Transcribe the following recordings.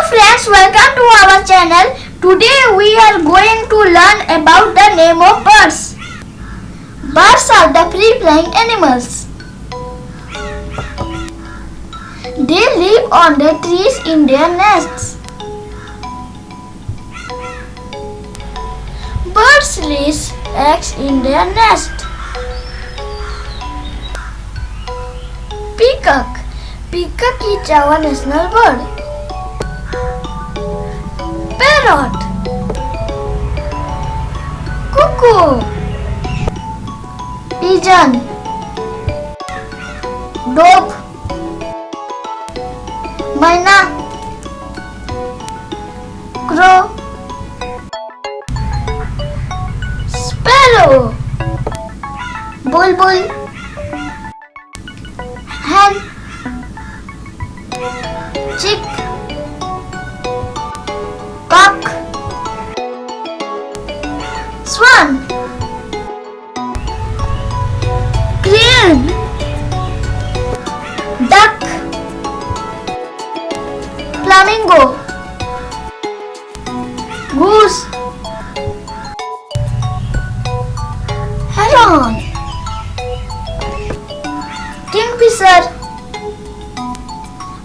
friends, welcome to our channel. Today we are going to learn about the name of birds. Birds are the free-flying animals. They live on the trees in their nests. Birds lay eggs in their nest. Peacock. Peacock is our national bird. Parrot. Cuckoo. Pigeon. Dove. Myna. Crow. Sparrow. Bulbul. Hen. Chick. Cock. Swan. Crane. Duck. Flamingo. Goose. Heron. Kingfisher.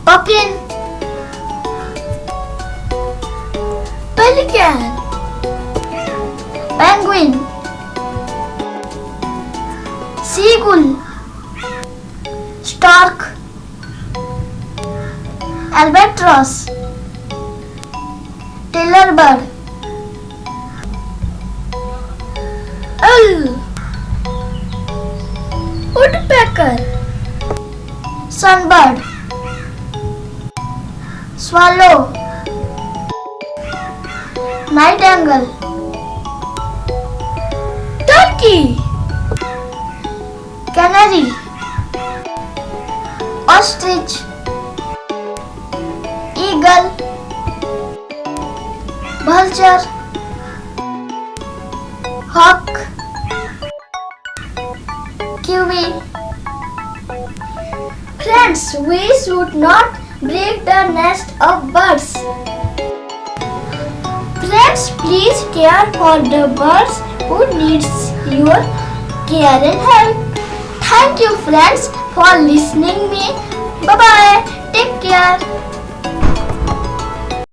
Pelican. Pelican. Penguin. Seagull. Stork. Albatross. Tailor bird. Owl. Woodpecker. Sunbird. Swallow. Nightingale. Turkey. Canary. Ostrich. Eagle. Vulture. Hawk. Kiwi. Friends, we should not break the nest of birds. Friends, please care for the birds who needs your care and help. Thank you friends for listening me. Bye bye. Take care.